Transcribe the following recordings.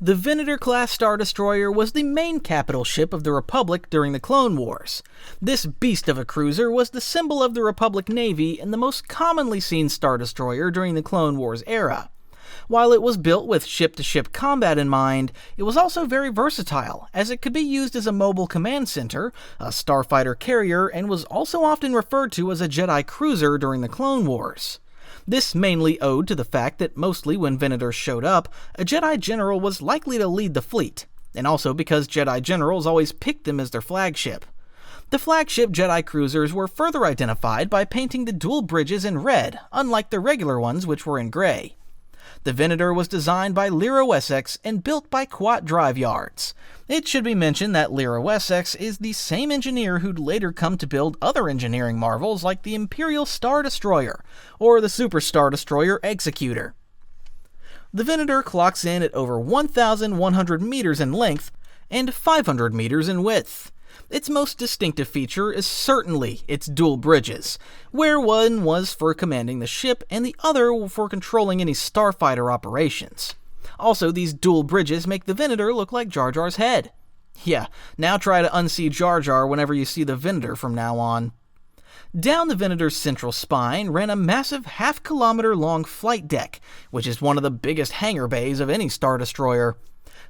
The Venator Class Star Destroyer was the main capital ship of the Republic during the Clone Wars. This beast of a cruiser was the symbol of the Republic Navy and the most commonly seen Star Destroyer during the Clone Wars era. While it was built with ship-to-ship combat in mind, it was also very versatile, as it could be used as a mobile command center, a starfighter carrier, and was also often referred to as a Jedi cruiser during the Clone Wars. This mainly owed to the fact that mostly when Venador showed up, a Jedi general was likely to lead the fleet, and also because Jedi generals always picked them as their flagship. The flagship Jedi cruisers were further identified by painting the dual bridges in red, unlike the regular ones which were in gray. The Venador was designed by Lero Wessex and built by Quat Drive Yards. It should be mentioned that Lero Wessex is the same engineer who'd later come to build other engineering marvels like the Imperial Star Destroyer, or the Super Star Destroyer Executor. The Venador clocks in at over 1,100 meters in length and 500 meters in width. Its most distinctive feature is certainly its dual bridges, where one was for commanding the ship and the other for controlling any starfighter operations. Also, these dual bridges make the Venador look like Jar Jar's head. Yeah, now try to unsee Jar Jar whenever you see the Venador from now on. Down the Venador's central spine ran a massive half-kilometer-long flight deck, which is one of the biggest hangar bays of any Star Destroyer.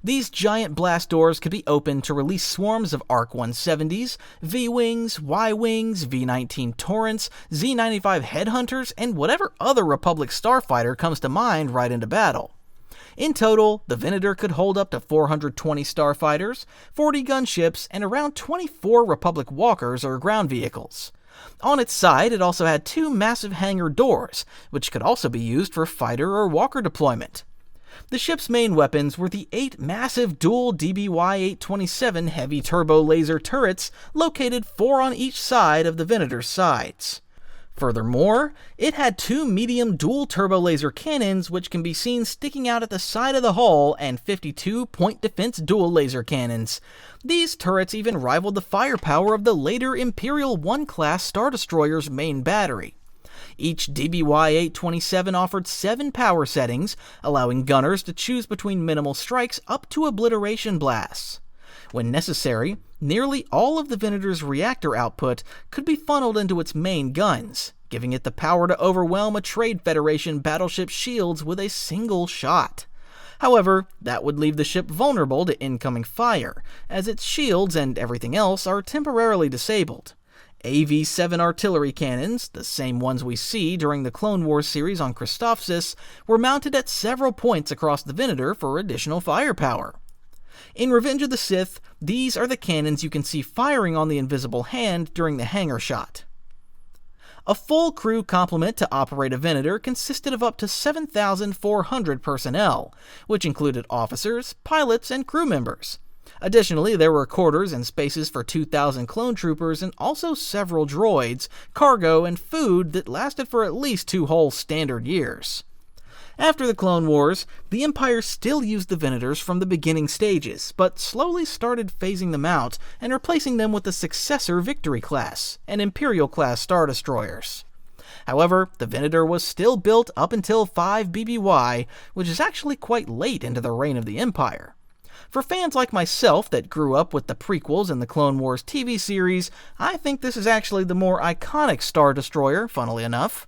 These giant blast doors could be opened to release swarms of ARC-170s, V-Wings, Y-Wings, V-19 Torrents, Z-95 Headhunters, and whatever other Republic starfighter comes to mind right into battle. In total, the Venador could hold up to 420 starfighters, 40 gunships, and around 24 Republic walkers or ground vehicles. On its side, it also had two massive hangar doors, which could also be used for fighter or walker deployment. The ship's main weapons were the 8 massive dual DBY-827 heavy turbo laser turrets located 4 on each side of the Venador's sides. Furthermore, it had 2 medium dual turbo laser cannons which can be seen sticking out at the side of the hull and 52 point defense dual laser cannons. These turrets even rivaled the firepower of the later Imperial Class Star Destroyer's main battery. Each DBY-827 offered 7 power settings, allowing gunners to choose between minimal strikes up to obliteration blasts. When necessary, nearly all of the Venador's reactor output could be funneled into its main guns, giving it the power to overwhelm a Trade Federation battleship's shields with a single shot. However, that would leave the ship vulnerable to incoming fire, as its shields and everything else are temporarily disabled. AV-7 artillery cannons, the same ones we see during the Clone Wars series on Christophsis, were mounted at several points across the Venador for additional firepower. In Revenge of the Sith, these are the cannons you can see firing on the Invisible Hand during the hangar shot. A full crew complement to operate a Venador consisted of up to 7,400 personnel, which included officers, pilots, and crew members. Additionally, there were quarters and spaces for 2,000 clone troopers and also several droids, cargo, and food that lasted for at least 2 whole standard years. After the Clone Wars, the Empire still used the Venadors from the beginning stages, but slowly started phasing them out and replacing them with the successor Victory Class and Imperial Class Star Destroyers. However, the Venador was still built up until 5 BBY, which is actually quite late into the reign of the Empire. For fans like myself that grew up with the prequels and the Clone Wars TV series, I think this is actually the more iconic Star Destroyer, funnily enough.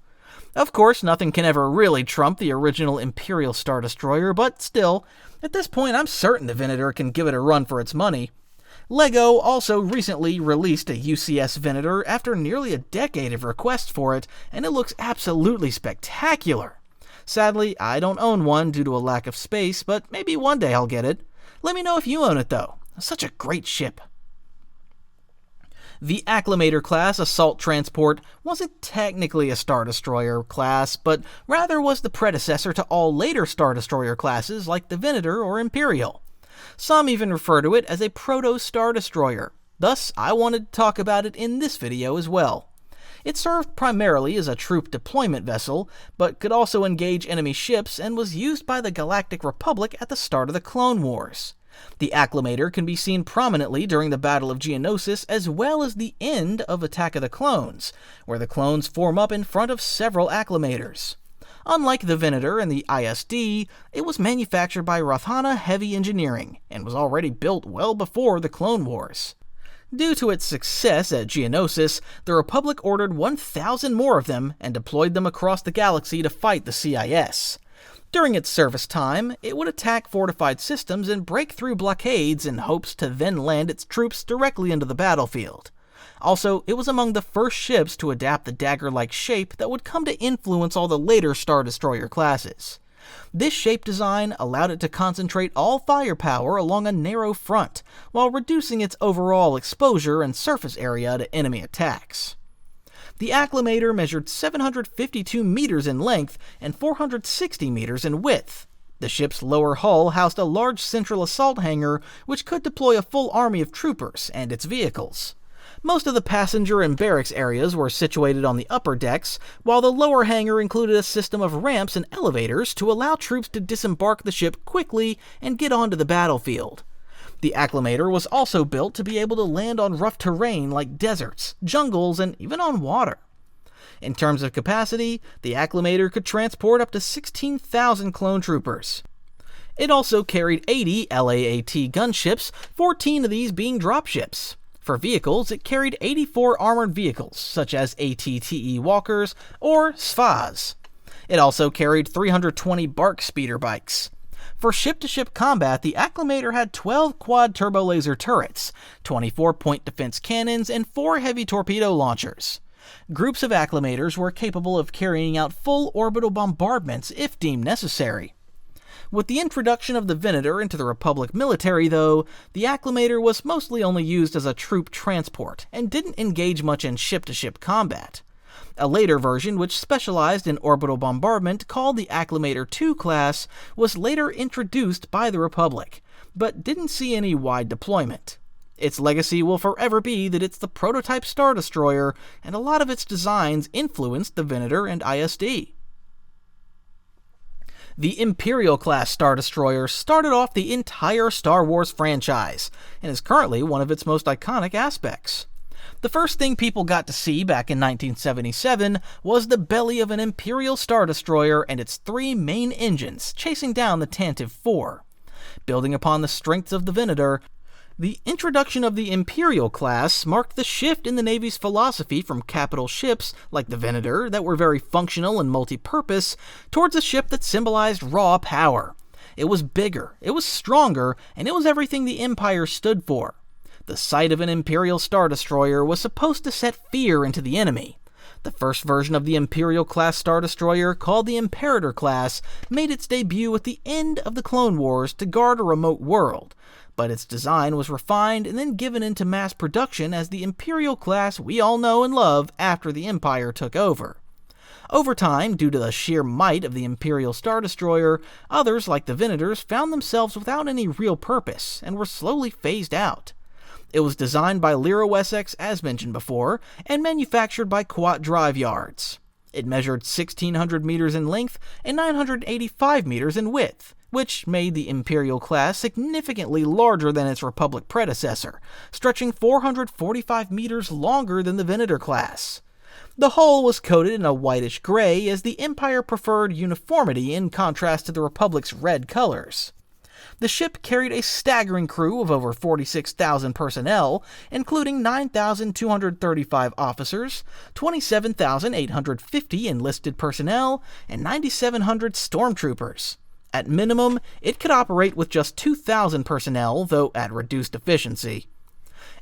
Of course, nothing can ever really trump the original Imperial Star Destroyer, but still, at this point I'm certain the Venador can give it a run for its money. LEGO also recently released a UCS Venador after nearly a decade of requests for it, and it looks absolutely spectacular. Sadly, I don't own one due to a lack of space, but maybe one day I'll get it. Let me know if you own it though. Such a great ship. The Acclamator Class assault transport wasn't technically a Star Destroyer class, but rather was the predecessor to all later Star Destroyer classes like the Venator or Imperial. Some even refer to it as a proto-Star Destroyer, thus I wanted to talk about it in this video as well. It served primarily as a troop deployment vessel, but could also engage enemy ships and was used by the Galactic Republic at the start of the Clone Wars. The Acclimator can be seen prominently during the Battle of Geonosis as well as the end of Attack of the Clones, where the clones form up in front of several Acclimators. Unlike the Venator and the ISD, it was manufactured by Rathana Heavy Engineering and was already built well before the Clone Wars. Due to its success at Geonosis, the Republic ordered 1,000 more of them and deployed them across the galaxy to fight the CIS. During its service time, it would attack fortified systems and break through blockades in hopes to then land its troops directly into the battlefield. Also, it was among the first ships to adapt the dagger-like shape that would come to influence all the later Star Destroyer classes. This shape design allowed it to concentrate all firepower along a narrow front, while reducing its overall exposure and surface area to enemy attacks. The Acclimator measured 752 meters in length and 460 meters in width. The ship's lower hull housed a large central assault hangar which could deploy a full army of troopers and its vehicles. Most of the passenger and barracks areas were situated on the upper decks, while the lower hangar included a system of ramps and elevators to allow troops to disembark the ship quickly and get onto the battlefield. The Acclimator was also built to be able to land on rough terrain like deserts, jungles, and even on water. In terms of capacity, the Acclimator could transport up to 16,000 clone troopers. It also carried 80 LAAT gunships, 14 of these being dropships. For vehicles, it carried 84 armored vehicles, such as ATTE walkers or SFAs. It also carried 320 bark speeder bikes. For ship-to-ship combat, the Acclimator had 12 quad turbo laser turrets, 24 point defense cannons, and 4 heavy torpedo launchers. Groups of Acclimators were capable of carrying out full orbital bombardments if deemed necessary. With the introduction of the Venator into the Republic military, though, the Acclimator was mostly only used as a troop transport and didn't engage much in ship-to-ship combat. A later version, which specialized in orbital bombardment, called the Acclamator II class, was later introduced by the Republic, but didn't see any wide deployment. Its legacy will forever be that it's the prototype Star Destroyer, and a lot of its designs influenced the Venator and ISD. The Imperial Class Star Destroyer started off the entire Star Wars franchise, and is currently one of its most iconic aspects. The first thing people got to see back in 1977 was the belly of an Imperial Star Destroyer and its 3 main engines chasing down the Tantive 4. Building upon the strengths of the Venador, the introduction of the Imperial Class marked the shift in the Navy's philosophy from capital ships like the Venador that were very functional and multi-purpose towards a ship that symbolized raw power. It was bigger, it was stronger, and it was everything the Empire stood for. The sight of an Imperial Star Destroyer was supposed to set fear into the enemy. The first version of the Imperial Class Star Destroyer, called the Imperator Class, made its debut at the end of the Clone Wars to guard a remote world, but its design was refined and then given into mass production as the Imperial Class we all know and love after the Empire took over. Over time, due to the sheer might of the Imperial Star Destroyer, others like the Venators found themselves without any real purpose and were slowly phased out. It was designed by Lero Wessex, as mentioned before, and manufactured by Quat Drive Yards. It measured 1,600 meters in length and 985 meters in width, which made the Imperial Class significantly larger than its Republic predecessor, stretching 445 meters longer than the Venator Class. The hull was coated in a whitish gray, as the Empire preferred uniformity in contrast to the Republic's red colors. The ship carried a staggering crew of over 46,000 personnel, including 9,235 officers, 27,850 enlisted personnel, and 9,700 stormtroopers. At minimum, it could operate with just 2,000 personnel, though at reduced efficiency.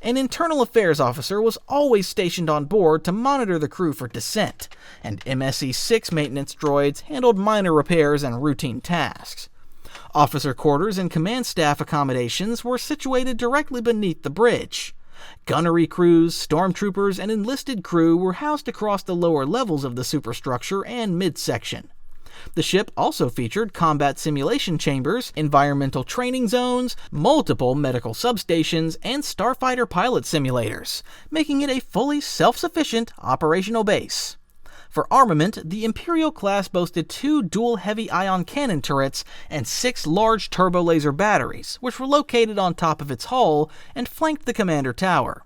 An internal affairs officer was always stationed on board to monitor the crew for dissent, and MSE-6 maintenance droids handled minor repairs and routine tasks. Officer quarters and command staff accommodations were situated directly beneath the bridge. Gunnery crews, stormtroopers, and enlisted crew were housed across the lower levels of the superstructure and midsection. The ship also featured combat simulation chambers, environmental training zones, multiple medical substations, and starfighter pilot simulators, making it a fully self-sufficient operational base. For armament, the Imperial Class boasted 2 dual heavy ion cannon turrets and 6 large turbo laser batteries, which were located on top of its hull and flanked the commander tower.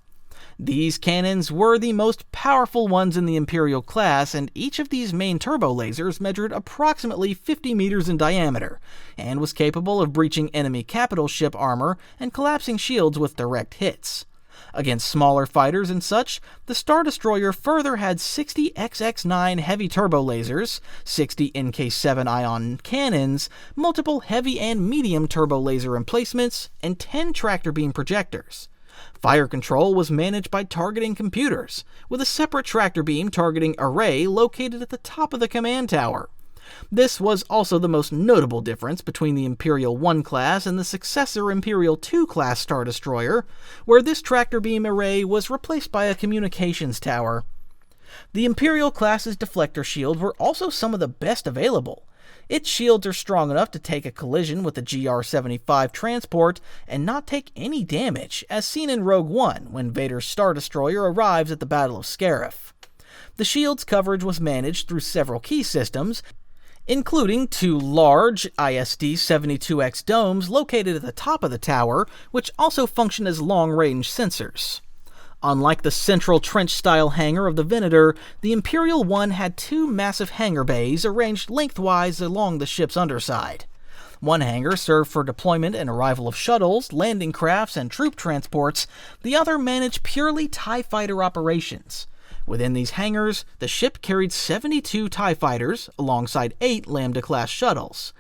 These cannons were the most powerful ones in the Imperial class, and each of these main turbo lasers measured approximately 50 meters in diameter, and was capable of breaching enemy capital ship armor and collapsing shields with direct hits. Against smaller fighters and such, the Star Destroyer further had 60 XX-9 heavy turbo lasers, 60 NK-7 ion cannons, multiple heavy and medium turbo laser emplacements, and 10 tractor beam projectors. Fire control was managed by targeting computers, with a separate tractor beam targeting array located at the top of the command tower. This was also the most notable difference between the Imperial 1 class and the successor Imperial 2 class Star Destroyer, where this tractor beam array was replaced by a communications tower. The Imperial class's deflector shield were also some of the best available. Its shields are strong enough to take a collision with the GR-75 transport and not take any damage, as seen in Rogue One when Vader's Star Destroyer arrives at the Battle of Scarif. The shield's coverage was managed through several key systems, including 2 large ISD-72X domes located at the top of the tower, which also function as long-range sensors. Unlike the central trench-style hangar of the Venator, the Imperial 1 had 2 massive hangar bays arranged lengthwise along the ship's underside. One hangar served for deployment and arrival of shuttles, landing crafts, and troop transports. The other managed purely TIE fighter operations. Within these hangars, the ship carried 72 TIE fighters, alongside 8 Lambda Class shuttles.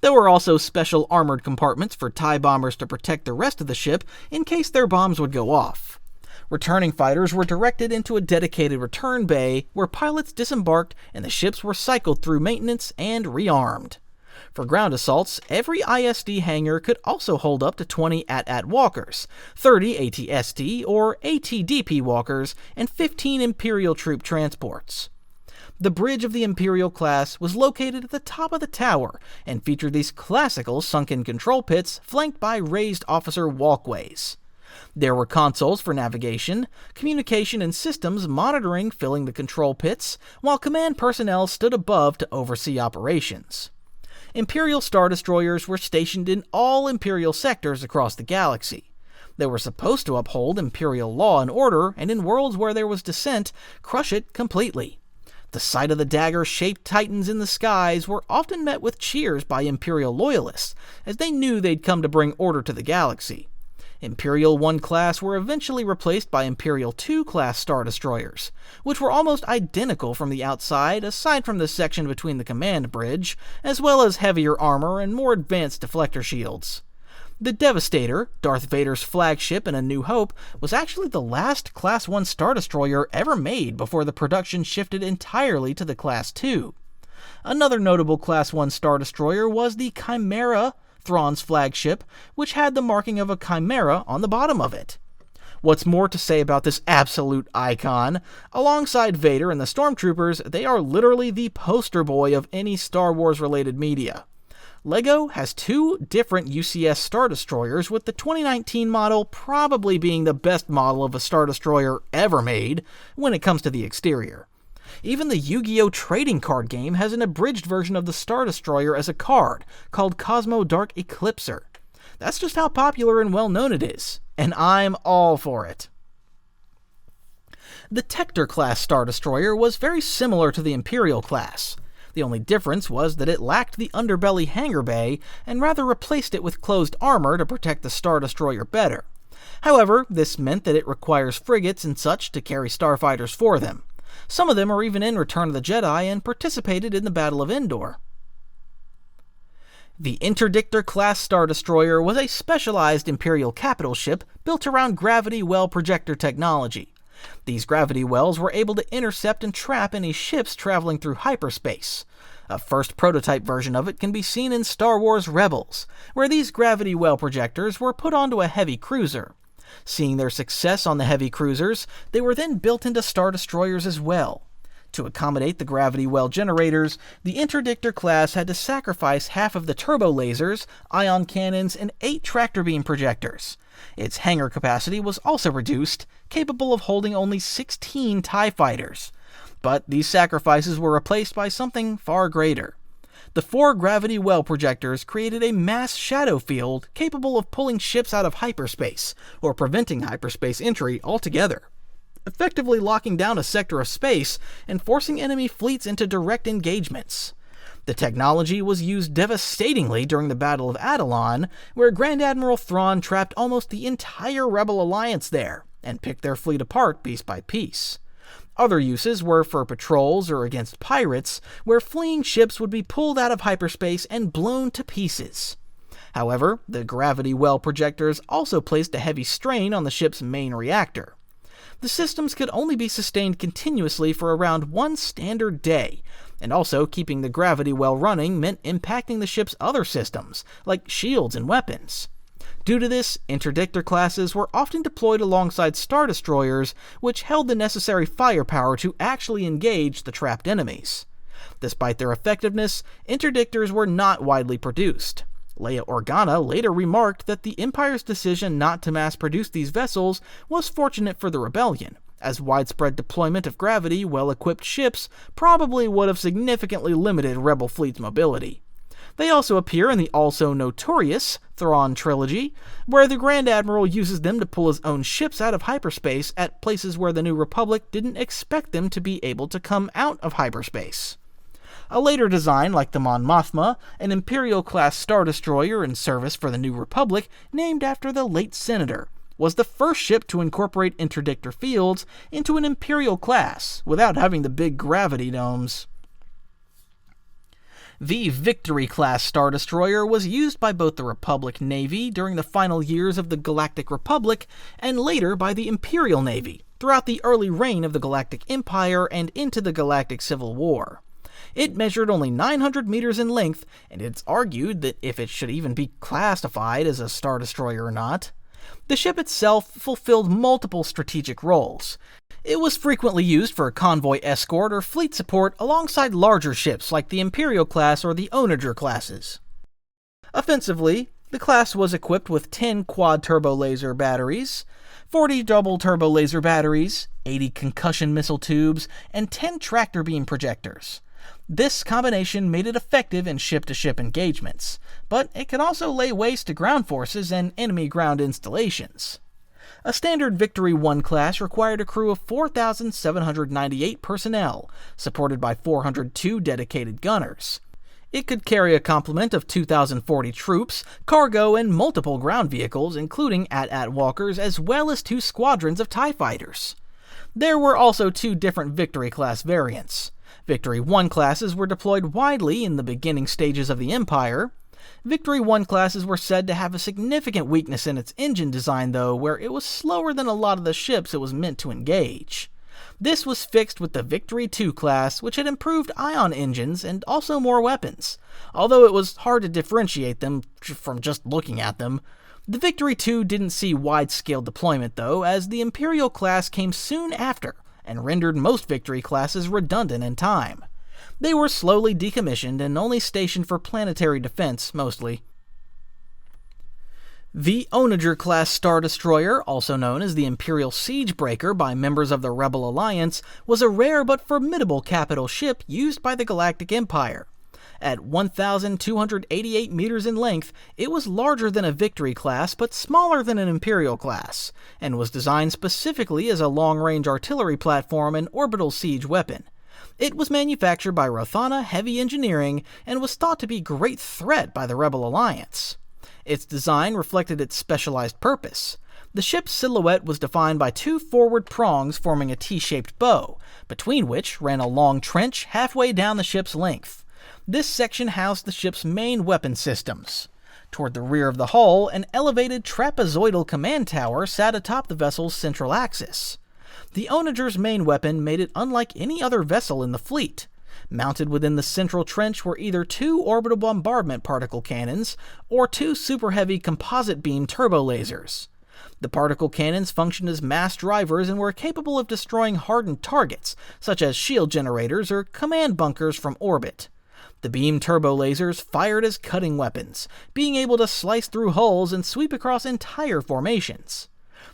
There were also special armored compartments for TIE bombers to protect the rest of the ship in case their bombs would go off. Returning fighters were directed into a dedicated return bay where pilots disembarked and the ships were cycled through maintenance and rearmed. For ground assaults, every ISD hangar could also hold up to 20 AT-AT walkers, 30 AT-ST or AT-DP walkers, and 15 Imperial troop transports. The bridge of the Imperial class was located at the top of the tower and featured these classical sunken control pits flanked by raised officer walkways. There were consoles for navigation, communication, and systems monitoring filling the control pits, while command personnel stood above to oversee operations. Imperial Star Destroyers were stationed in all Imperial sectors across the galaxy. They were supposed to uphold Imperial law and order, and in worlds where there was dissent, crush it completely. The sight of the dagger-shaped titans in the skies were often met with cheers by Imperial loyalists, as they knew they'd come to bring order to the galaxy. Imperial 1 class were eventually replaced by Imperial 2 class Star Destroyers, which were almost identical from the outside aside from the section between the command bridge, as well as heavier armor and more advanced deflector shields. The Devastator, Darth Vader's flagship in A New Hope, was actually the last Class 1 Star Destroyer ever made before the production shifted entirely to the Class 2. Another notable Class 1 Star Destroyer was the Chimera, Thrawn's flagship, which had the marking of a chimera on the bottom of it. What's more to say about this absolute icon? Alongside Vader and the Stormtroopers, they are literally the poster boy of any Star Wars-related media. LEGO has 2 different UCS Star Destroyers, with the 2019 model probably being the best model of a Star Destroyer ever made when it comes to the exterior. Even the Yu-Gi-Oh! Trading card game has an abridged version of the Star Destroyer as a card, called Cosmo Dark Eclipser. That's just how popular and well-known it is, and I'm all for it. The Teector Class Star Destroyer was very similar to the Imperial Class. The only difference was that it lacked the underbelly hangar bay, and rather replaced it with closed armor to protect the Star Destroyer better. However, this meant that it requires frigates and such to carry starfighters for them. Some of them are even in Return of the Jedi and participated in the Battle of Endor. The Interdictor Class Star Destroyer was a specialized Imperial capital ship built around gravity well projector technology. These gravity wells were able to intercept and trap any ships traveling through hyperspace. A first prototype version of it can be seen in Star Wars Rebels, where these gravity well projectors were put onto a heavy cruiser. Seeing their success on the heavy cruisers, they were then built into Star Destroyers as well. To accommodate the gravity well generators, the Interdictor Class had to sacrifice half of the turbo lasers, ion cannons, and 8 tractor beam projectors. Its hangar capacity was also reduced, capable of holding only 16 TIE fighters. But these sacrifices were replaced by something far greater. The 4 gravity well projectors created a mass shadow field capable of pulling ships out of hyperspace, or preventing hyperspace entry altogether. effectively locking down a sector of space and forcing enemy fleets into direct engagements. The technology was used devastatingly during the Battle of Adelon, where Grand Admiral Thrawn trapped almost the entire Rebel Alliance there, and picked their fleet apart piece by piece. Other uses were for patrols or against pirates, where fleeing ships would be pulled out of hyperspace and blown to pieces. However, the gravity well projectors also placed a heavy strain on the ship's main reactor. The systems could only be sustained continuously for around one standard day, and also keeping the gravity well running meant impacting the ship's other systems, like shields and weapons. Due to this, Interdictor classes were often deployed alongside Star Destroyers, which held the necessary firepower to actually engage the trapped enemies. Despite their effectiveness, Interdictors were not widely produced. Leia Organa later remarked that the Empire's decision not to mass-produce these vessels was fortunate for the Rebellion, as widespread deployment of gravity well-equipped ships probably would have significantly limited Rebel fleet's mobility. They also appear in the also-notorious Thrawn trilogy, where the Grand Admiral uses them to pull his own ships out of hyperspace at places where the New Republic didn't expect them to be able to come out of hyperspace. A later design, like the Mon Mothma, an Imperial Class Star Destroyer in service for the New Republic, named after the late Senator, was the first ship to incorporate interdictor fields into an Imperial Class without having the big gravity domes. The Victory Class Star Destroyer was used by both the Republic Navy during the final years of the Galactic Republic and later by the Imperial Navy throughout the early reign of the Galactic Empire and into the Galactic Civil War. It measured only 900 meters in length, and it's argued that if it should even be classified as a Star Destroyer or not. The ship itself fulfilled multiple strategic roles. It was frequently used for convoy escort or fleet support alongside larger ships like the Imperial Class or the Onager Classes. Offensively, the class was equipped with 10 quad-turbo laser batteries, 40 double-turbo laser batteries, 80 concussion missile tubes, and 10 tractor beam projectors. This combination made it effective in ship-to-ship engagements, but it could also lay waste to ground forces and enemy ground installations. A standard Victory 1 class required a crew of 4,798 personnel, supported by 402 dedicated gunners. It could carry a complement of 2,040 troops, cargo, and multiple ground vehicles, including AT-AT walkers, as well as 2 squadrons of TIE fighters. There were also 2 different Victory class variants. Victory 1 classes were deployed widely in the beginning stages of the Empire. Victory 1 classes were said to have a significant weakness in its engine design, though, where it was slower than a lot of the ships it was meant to engage. This was fixed with the Victory 2 class, which had improved ion engines and also more weapons, although it was hard to differentiate them from just looking at them. The Victory 2 didn't see wide-scale deployment, though, as the Imperial Class came soon after, and rendered most Victory classes redundant in time. They were slowly decommissioned and only stationed for planetary defense, mostly. The Onager Class Star Destroyer, also known as the Imperial Siegebreaker by members of the Rebel Alliance, was a rare but formidable capital ship used by the Galactic Empire. At 1,288 meters in length, it was larger than a Victory class but smaller than an Imperial class, and was designed specifically as a long-range artillery platform and orbital siege weapon. It was manufactured by Rothana Heavy Engineering and was thought to be a great threat by the Rebel Alliance. Its design reflected its specialized purpose. The ship's silhouette was defined by 2 forward prongs forming a T-shaped bow, between which ran a long trench halfway down the ship's length. This section housed the ship's main weapon systems. Toward the rear of the hull, an elevated trapezoidal command tower sat atop the vessel's central axis. The Onager's main weapon made it unlike any other vessel in the fleet. Mounted within the central trench were either 2 orbital bombardment particle cannons or 2 super heavy composite beam turbo lasers. The particle cannons functioned as mass drivers and were capable of destroying hardened targets, such as shield generators or command bunkers from orbit. The beam turbo lasers fired as cutting weapons, being able to slice through hulls and sweep across entire formations.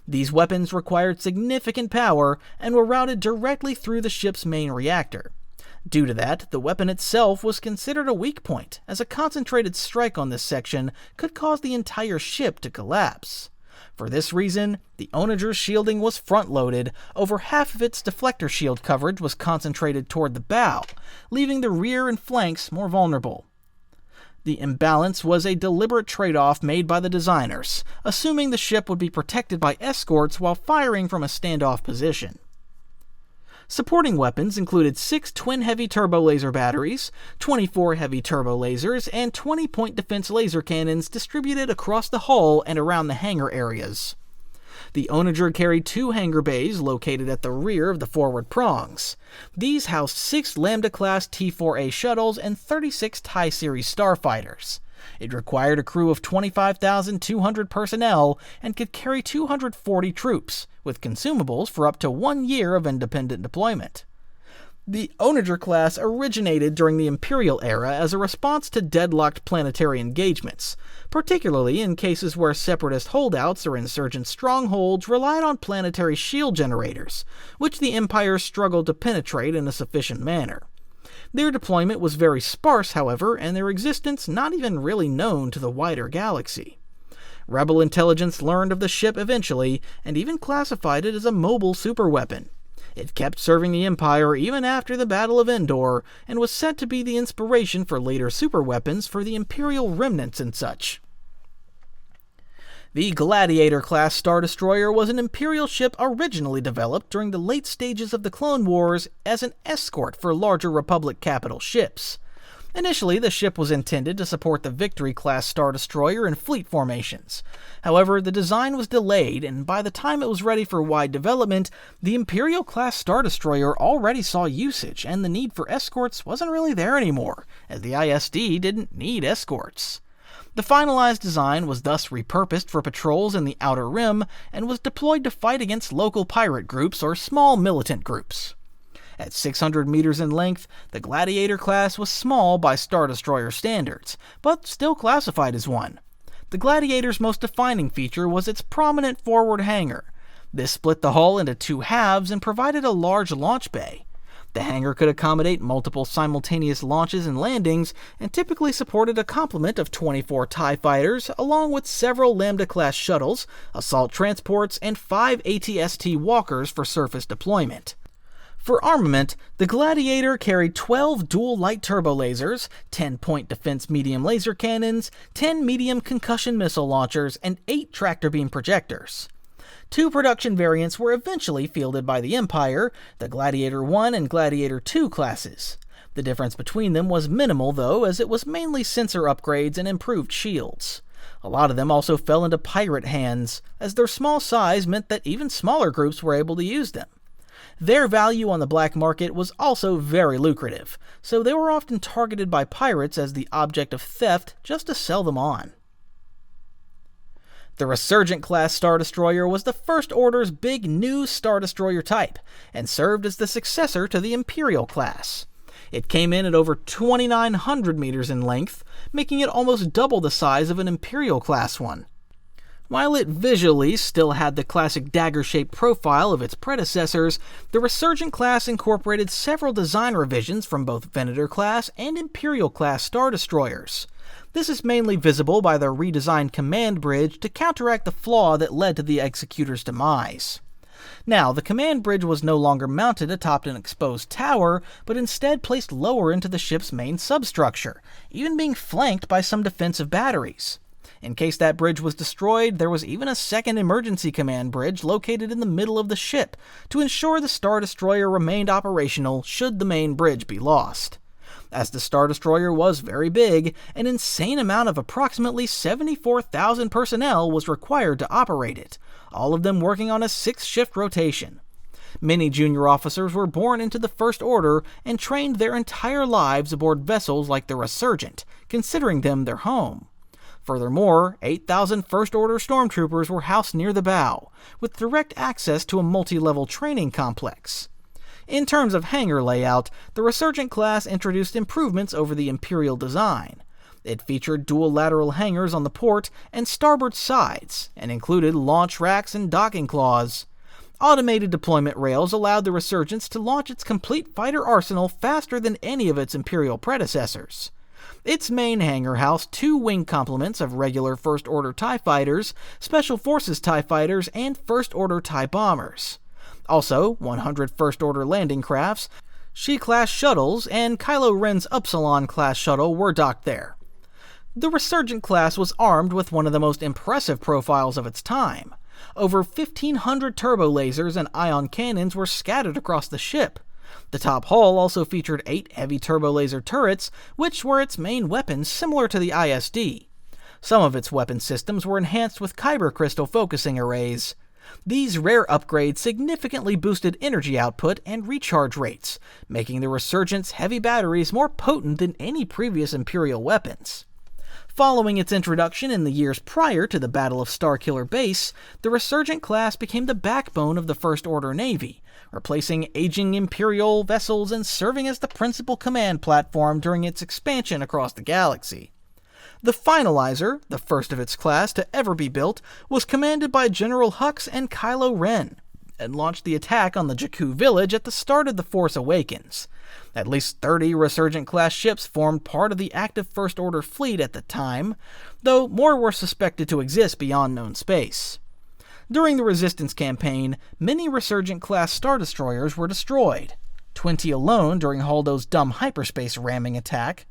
These weapons required significant power and were routed directly through the ship's main reactor. Due to that, the weapon itself was considered a weak point, as a concentrated strike on this section could cause the entire ship to collapse. For this reason, the Onager's shielding was front-loaded, over half of its deflector shield coverage was concentrated toward the bow, leaving the rear and flanks more vulnerable. The imbalance was a deliberate trade-off made by the designers, assuming the ship would be protected by escorts while firing from a standoff position. Supporting weapons included 6 twin heavy turbo laser batteries, 24 heavy turbo lasers, and 20-point defense laser cannons distributed across the hull and around the hangar areas. The Onager carried 2 hangar bays located at the rear of the forward prongs. These housed 6 Lambda Class T-4A shuttles and 36 TIE Series starfighters. It required a crew of 25,200 personnel and could carry 240 troops, with consumables for up to 1 year of independent deployment. The Onager Class originated during the Imperial era as a response to deadlocked planetary engagements, particularly in cases where separatist holdouts or insurgent strongholds relied on planetary shield generators, which the Empire struggled to penetrate in a sufficient manner. Their deployment was very sparse, however, and their existence not even really known to the wider galaxy. Rebel intelligence learned of the ship eventually, and even classified it as a mobile superweapon. It kept serving the Empire even after the Battle of Endor, and was said to be the inspiration for later superweapons for the Imperial remnants and such. The Gladiator Class Star Destroyer was an Imperial ship originally developed during the late stages of the Clone Wars as an escort for larger Republic capital ships. Initially, the ship was intended to support the Victory Class Star Destroyer in fleet formations. However, the design was delayed, and by the time it was ready for wide development, the Imperial Class Star Destroyer already saw usage, and the need for escorts wasn't really there anymore, as the ISD didn't need escorts. The finalized design was thus repurposed for patrols in the Outer Rim, and was deployed to fight against local pirate groups or small militant groups. At 600 meters in length, the Gladiator Class was small by Star Destroyer standards, but still classified as one. The Gladiator's most defining feature was its prominent forward hangar. This split the hull into 2 halves and provided a large launch bay. The hangar could accommodate multiple simultaneous launches and landings, and typically supported a complement of 24 TIE fighters, along with several Lambda-class shuttles, assault transports, and 5 AT-ST walkers for surface deployment. For armament, the Gladiator carried 12 dual light turbo lasers, 10-point defense medium laser cannons, 10 medium concussion missile launchers, and 8 tractor beam projectors. 2 production variants were eventually fielded by the Empire, the Gladiator 1 and Gladiator 2 classes. The difference between them was minimal, though, as it was mainly sensor upgrades and improved shields. A lot of them also fell into pirate hands, as their small size meant that even smaller groups were able to use them. Their value on the black market was also very lucrative, so they were often targeted by pirates as the object of theft just to sell them on. The Resurgent Class Star Destroyer was the First Order's big new Star Destroyer type, and served as the successor to the Imperial Class. It came in at over 2,900 meters in length, making it almost double the size of an Imperial Class one. While it visually still had the classic dagger-shaped profile of its predecessors, the Resurgent Class incorporated several design revisions from both Venator Class and Imperial Class Star Destroyers. This is mainly visible by their redesigned command bridge to counteract the flaw that led to the Executor's demise. Now, the command bridge was no longer mounted atop an exposed tower, but instead placed lower into the ship's main substructure, even being flanked by some defensive batteries. In case that bridge was destroyed, there was even a second emergency command bridge located in the middle of the ship to ensure the Star Destroyer remained operational should the main bridge be lost. As the Star Destroyer was very big, an insane amount of approximately 74,000 personnel was required to operate it, all of them working on a 6-shift rotation. Many junior officers were born into the First Order and trained their entire lives aboard vessels like the Resurgent, considering them their home. Furthermore, 8,000 First Order stormtroopers were housed near the bow, with direct access to a multi-level training complex. In terms of hangar layout, the Resurgent Class introduced improvements over the Imperial design. It featured dual lateral hangars on the port and starboard sides, and included launch racks and docking claws. Automated deployment rails allowed the Resurgence to launch its complete fighter arsenal faster than any of its Imperial predecessors. Its main hangar housed 2 wing complements of regular First Order TIE fighters, Special Forces TIE fighters, and First Order TIE bombers. Also, 100 First Order landing crafts, She-class shuttles, and Kylo Ren's Upsilon class shuttle were docked there. The Resurgent Class was armed with one of the most impressive profiles of its time. Over 1,500 turbo lasers and ion cannons were scattered across the ship. The top hull also featured 8 heavy turbo laser turrets, which were its main weapons, similar to the ISD. Some of its weapon systems were enhanced with kyber crystal focusing arrays. These rare upgrades significantly boosted energy output and recharge rates, making the Resurgent's heavy batteries more potent than any previous Imperial weapons. Following its introduction in the years prior to the Battle of Starkiller Base, the Resurgent Class became the backbone of the First Order Navy, replacing aging Imperial vessels and serving as the principal command platform during its expansion across the galaxy. The Finalizer, the first of its class to ever be built, was commanded by General Hux and Kylo Ren, and launched the attack on the Jakku village at the start of The Force Awakens. At least 30 Resurgent-class ships formed part of the active First Order fleet at the time, though more were suspected to exist beyond known space. During the Resistance campaign, many Resurgent-class Star Destroyers were destroyed, 20 alone during Holdo's dumb hyperspace ramming attack.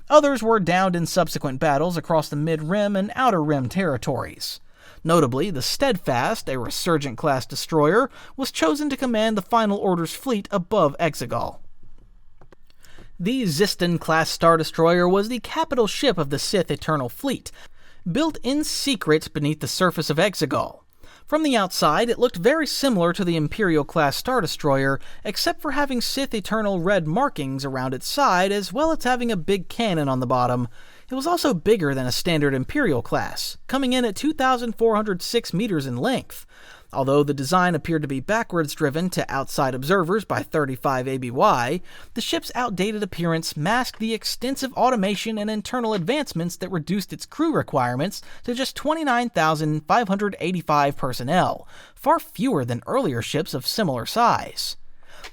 Others were downed in subsequent battles across the Mid-Rim and Outer Rim territories. Notably, the Steadfast, a Resurgent-class destroyer, was chosen to command the Final Order's fleet above Exegol. The Ziston-class Star Destroyer was the capital ship of the Sith Eternal Fleet, built in secret beneath the surface of Exegol. From the outside, it looked very similar to the Imperial Class Star Destroyer, except for having Sith Eternal red markings around its side, as well as having a big cannon on the bottom. It was also bigger than a standard Imperial Class, coming in at 2,406 meters in length. Although the design appeared to be backwards driven to outside observers by 35 ABY, the ship's outdated appearance masked the extensive automation and internal advancements that reduced its crew requirements to just 29,585 personnel, far fewer than earlier ships of similar size.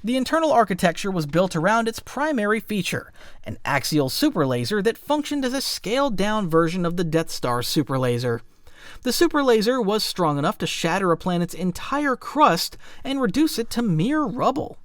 The internal architecture was built around its primary feature, an axial superlaser that functioned as a scaled-down version of the Death Star's superlaser. The superlaser was strong enough to shatter a planet's entire crust and reduce it to mere rubble.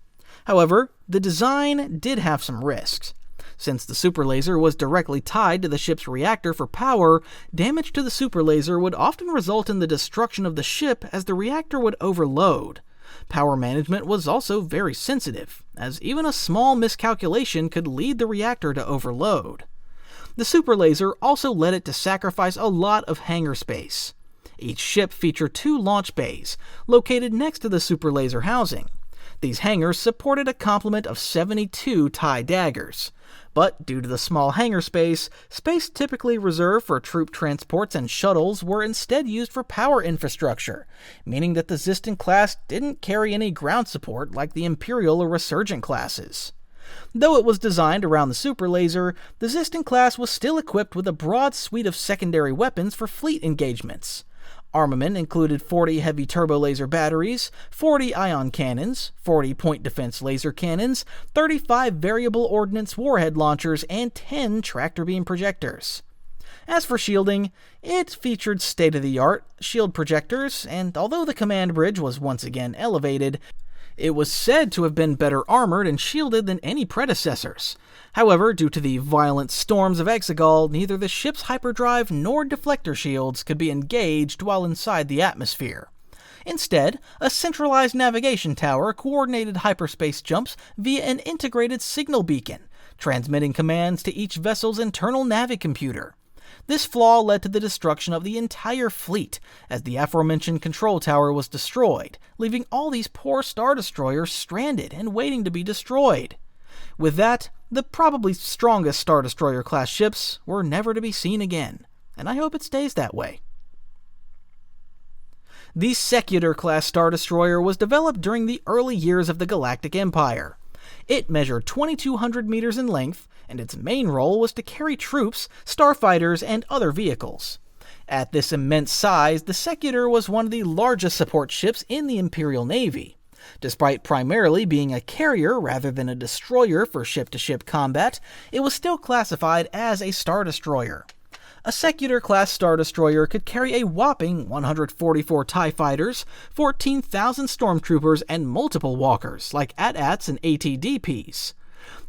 However, the design did have some risks. Since the superlaser was directly tied to the ship's reactor for power, damage to the superlaser would often result in the destruction of the ship as the reactor would overload. Power management was also very sensitive, as even a small miscalculation could lead the reactor to overload. The superlaser also led it to sacrifice a lot of hangar space. Each ship featured 2 launch bays, located next to the superlaser housing. These hangars supported a complement of 72 TIE daggers. But due to the small hangar space typically reserved for troop transports and shuttles were instead used for power infrastructure, meaning that the Ziston class didn't carry any ground support like the Imperial or Resurgent classes. Though it was designed around the superlaser, the Ziston class was still equipped with a broad suite of secondary weapons for fleet engagements. Armament included 40 heavy turbo laser batteries, 40 ion cannons, 40 point defense laser cannons, 35 variable ordnance warhead launchers, and 10 tractor beam projectors. As for shielding, it featured state-of-the-art shield projectors, and although the command bridge was once again elevated, it was said to have been better armored and shielded than any predecessors. However, due to the violent storms of Exegol, neither the ship's hyperdrive nor deflector shields could be engaged while inside the atmosphere. Instead, a centralized navigation tower coordinated hyperspace jumps via an integrated signal beacon, transmitting commands to each vessel's internal navicomputer. This flaw led to the destruction of the entire fleet, as the aforementioned control tower was destroyed, leaving all these poor Star Destroyers stranded and waiting to be destroyed. With that, the probably strongest Star Destroyer class ships were never to be seen again, and I hope it stays that way. The Teector Class Star Destroyer was developed during the early years of the Galactic Empire. It measured 2,200 meters in length, and its main role was to carry troops, starfighters, and other vehicles. At this immense size, the Teector was one of the largest support ships in the Imperial Navy. Despite primarily being a carrier rather than a destroyer for ship-to-ship combat, it was still classified as a Star Destroyer. A Teector Class Star Destroyer could carry a whopping 144 TIE Fighters, 14,000 Stormtroopers, and multiple walkers, like AT-ATs and AT-DPs.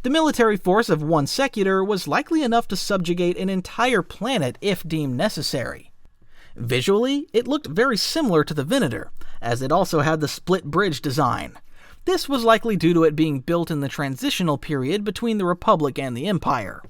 The military force of one Teector was likely enough to subjugate an entire planet if deemed necessary. Visually, it looked very similar to the Venator, as it also had the split bridge design. This was likely due to it being built in the transitional period between the Republic and the Empire.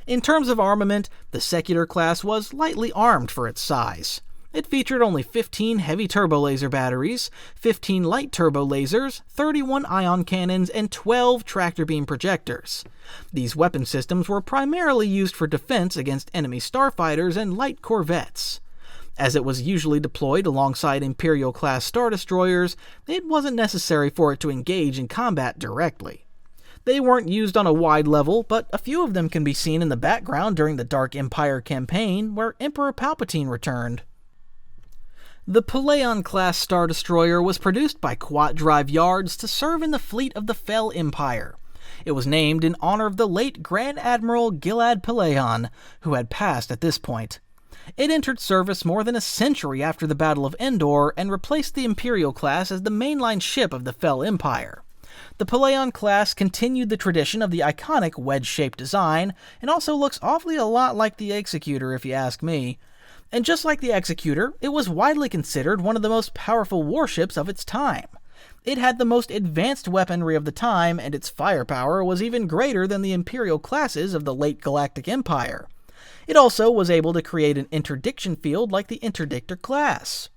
In terms of armament, the Teector class was lightly armed for its size. It featured only 15 heavy turbo-laser batteries, 15 light turbo lasers, 31 ion cannons, and 12 tractor beam projectors. These weapon systems were primarily used for defense against enemy starfighters and light corvettes. As it was usually deployed alongside Imperial Class Star Destroyers, it wasn't necessary for it to engage in combat directly. They weren't used on a wide level, but a few of them can be seen in the background during the Dark Empire campaign, where Emperor Palpatine returned. The Paleon Class Star Destroyer was produced by Quat Drive Yards to serve in the fleet of the Fel Empire. It was named in honor of the late Grand Admiral Gilad Paleon, who had passed at this point. It entered service more than a century after the Battle of Endor and replaced the Imperial Class as the mainline ship of the Fel Empire. The Paleon Class continued the tradition of the iconic wedge-shaped design, and also looks awfully a lot like the Executor if you ask me. And just like the Executor, it was widely considered one of the most powerful warships of its time. It had the most advanced weaponry of the time, and its firepower was even greater than the Imperial classes of the late Galactic Empire. It also was able to create an interdiction field like the Interdictor Class.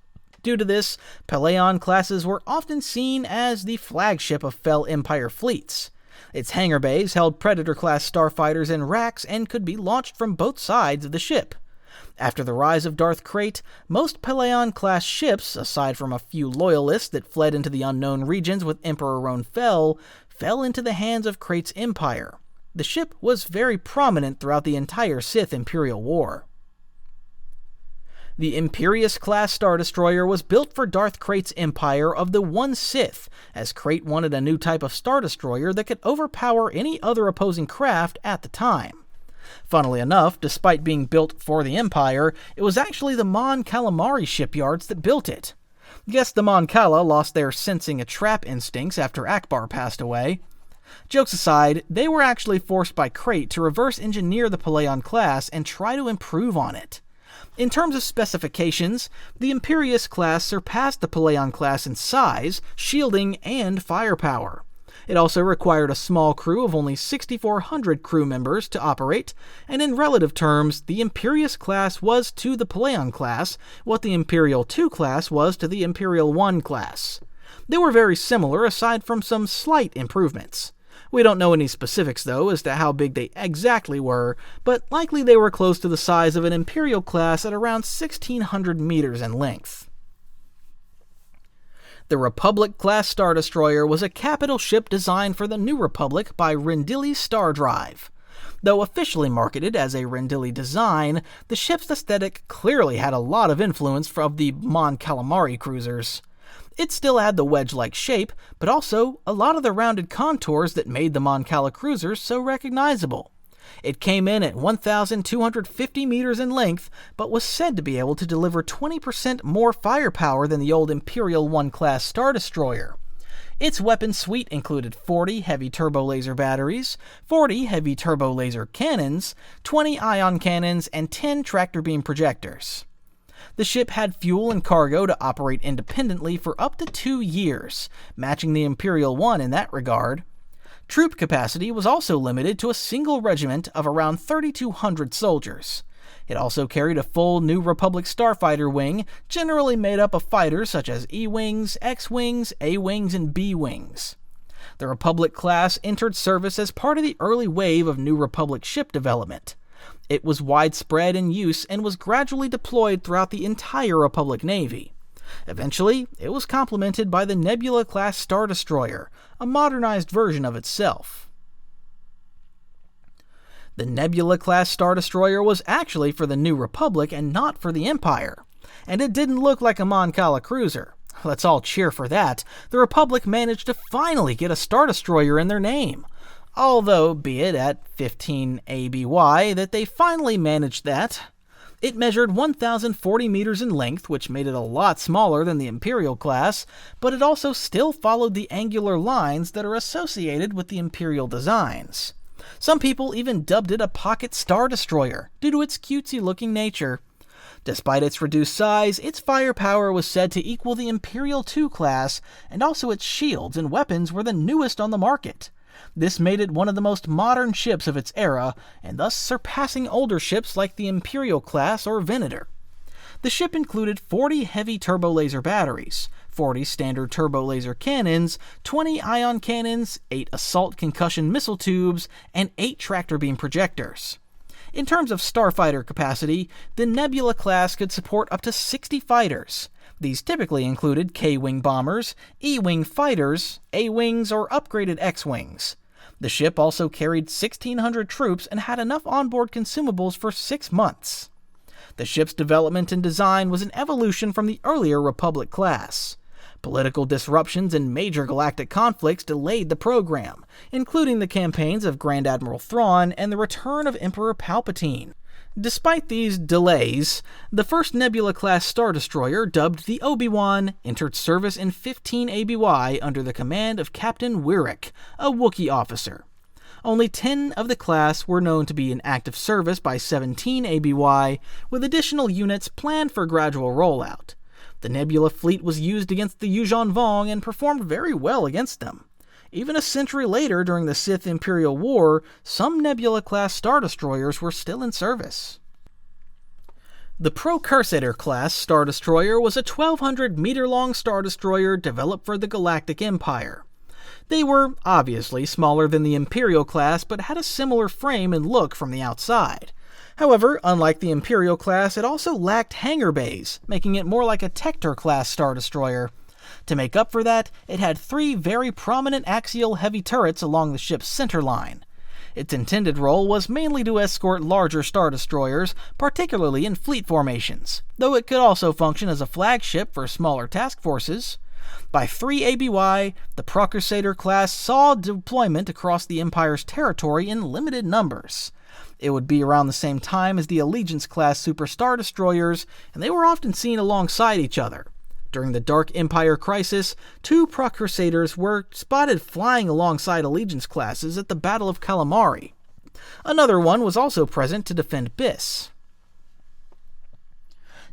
Due to this, Paleon classes were often seen as the flagship of Fel Empire fleets. Its hangar bays held Predator-class starfighters and racks and could be launched from both sides of the ship. After the rise of Darth Krayt, most Paleon-class ships, aside from a few loyalists that fled into the unknown regions with Emperor Roan fell into the hands of Krayt's empire. The ship was very prominent throughout the entire Sith Imperial War. The Imperious Class Star Destroyer was built for Darth Krayt's empire of the One Sith, as Krayt wanted a new type of Star Destroyer that could overpower any other opposing craft at the time. Funnily enough, despite being built for the Empire, it was actually the Mon Calamari shipyards that built it. Guess the Mon Cala lost their sensing a trap instincts after Akbar passed away. Jokes aside, they were actually forced by Krayt to reverse engineer the Paleon class and try to improve on it. In terms of specifications, the Imperious class surpassed the Paleon class in size, shielding, and firepower. It also required a small crew of only 6,400 crew members to operate, and in relative terms, the Imperious class was to the Paleon class what the Imperial II class was to the Imperial I class. They were very similar aside from some slight improvements. We don't know any specifics, though, as to how big they exactly were, but likely they were close to the size of an Imperial class at around 1,600 meters in length. The Republic Class Star Destroyer was a capital ship designed for the New Republic by Rendili Star Drive. Though officially marketed as a Rendili design, the ship's aesthetic clearly had a lot of influence from the Mon Calamari cruisers. It still had the wedge-like shape, but also a lot of the rounded contours that made the Mon Cala cruisers so recognizable. It came in at 1,250 meters in length, but was said to be able to deliver 20% more firepower than the old Imperial I class Star Destroyer. Its weapon suite included 40 heavy turbo-laser batteries, 40 heavy turbo-laser cannons, 20 ion cannons, and 10 tractor beam projectors. The ship had fuel and cargo to operate independently for up to 2 years, matching the Imperial I in that regard. Troop capacity was also limited to a single regiment of around 3,200 soldiers. It also carried a full New Republic starfighter wing, generally made up of fighters such as E-Wings, X-Wings, A-Wings, and B-Wings. The Republic class entered service as part of the early wave of New Republic ship development. It was widespread in use and was gradually deployed throughout the entire Republic Navy. Eventually, it was complemented by the Nebula Class Star Destroyer, a modernized version of itself. The Nebula Class Star Destroyer was actually for the New Republic and not for the Empire, and it didn't look like a Mon Cala cruiser. let's all cheer for that. The Republic managed to finally get a Star Destroyer in their name. Although, be it at 15 ABY that they finally managed that. It measured 1,040 meters in length, which made it a lot smaller than the Imperial Class, but it also still followed the angular lines that are associated with the Imperial designs. Some people even dubbed it a pocket Star Destroyer, due to its cutesy-looking nature. Despite its reduced size, its firepower was said to equal the Imperial II Class, and also its shields and weapons were the newest on the market. This made it one of the most modern ships of its era, and thus surpassing older ships like the Imperial Class or Venator. The ship included 40 heavy turbo laser batteries, 40 standard turbo laser cannons, 20 ion cannons, 8 assault concussion missile tubes, and 8 tractor beam projectors. In terms of starfighter capacity, the Nebula Class could support up to 60 fighters. These typically included K-Wing bombers, E-Wing fighters, A-Wings, or upgraded X-Wings. The ship also carried 1,600 troops and had enough onboard consumables for 6 months. The ship's development and design was an evolution from the earlier Republic class. Political disruptions and major galactic conflicts delayed the program, including the campaigns of Grand Admiral Thrawn and the return of Emperor Palpatine. Despite these delays, the first Nebula Class Star Destroyer, dubbed the Obi-Wan, entered service in 15 ABY under the command of Captain Wyrick, a Wookiee officer. Only 10 of the class were known to be in active service by 17 ABY, with additional units planned for gradual rollout. The Nebula fleet was used against the Yuuzhan Vong and performed very well against them. Even a century later, during the Sith Imperial War, some Nebula-class Star Destroyers were still in service. The Procursator Class Star Destroyer was a 1,200-meter-long Star Destroyer developed for the Galactic Empire. They were obviously smaller than the Imperial Class, but had a similar frame and look from the outside. However, unlike the Imperial Class, it also lacked hangar bays, making it more like a Teector Class Star Destroyer. To make up for that, it had 3 very prominent axial heavy turrets along the ship's center line. Its intended role was mainly to escort larger Star Destroyers, particularly in fleet formations, though it could also function as a flagship for smaller task forces. By 3 ABY, the Procursator Class saw deployment across the Empire's territory in limited numbers. It would be around the same time as the Allegiance Class Super Star Destroyers, and they were often seen alongside each other. During the Dark Empire Crisis, 2 Procursators were spotted flying alongside Allegiance classes at the Battle of Calamari. Another one was also present to defend Biss.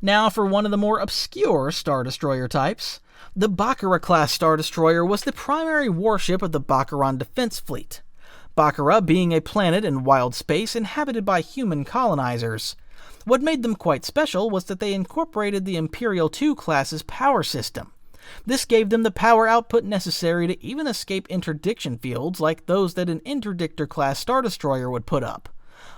Now for one of the more obscure Star Destroyer types. The Bakura Class Star Destroyer was the primary warship of the Bakuran Defense Fleet. Bakura being a planet in wild space inhabited by human colonizers. What made them quite special was that they incorporated the Imperial II class's power system. This gave them the power output necessary to even escape interdiction fields like those that an Interdictor Class Star Destroyer would put up.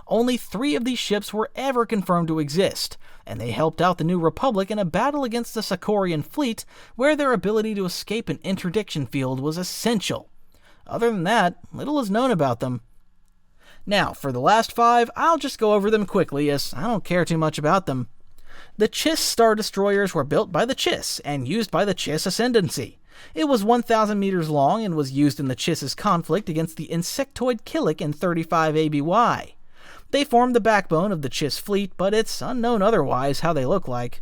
Only 3 of these ships were ever confirmed to exist, and they helped out the New Republic in a battle against the Sakorian fleet where their ability to escape an interdiction field was essential. Other than that, little is known about them. Now, for the last 5, I'll just go over them quickly as I don't care too much about them. The Chiss Star Destroyers were built by the Chiss and used by the Chiss Ascendancy. It was 1,000 meters long and was used in the Chiss's conflict against the insectoid Killik in 35 ABY. They formed the backbone of the Chiss fleet, but it's unknown otherwise how they look like.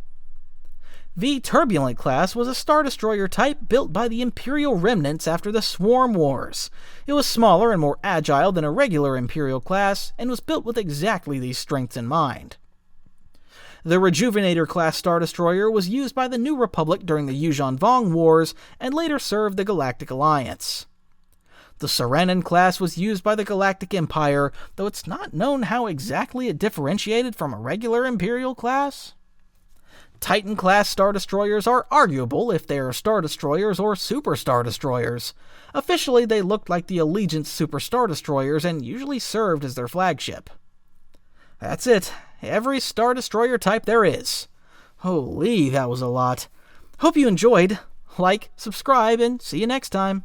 The Turbulent Class was a Star Destroyer type built by the Imperial remnants after the Swarm Wars. It was smaller and more agile than a regular Imperial Class, and was built with exactly these strengths in mind. The Rejuvenator Class Star Destroyer was used by the New Republic during the Yuuzhan Vong Wars, and later served the Galactic Alliance. The Serennan Class was used by the Galactic Empire, though it's not known how exactly it differentiated from a regular Imperial Class. Titan Class Star Destroyers are arguable if they are Star Destroyers or Super Star Destroyers. Officially, they looked like the Allegiance Super Star Destroyers and usually served as their flagship. That's it. Every Star Destroyer type there is. Holy, that was a lot. Hope you enjoyed. Like, subscribe, and see you next time.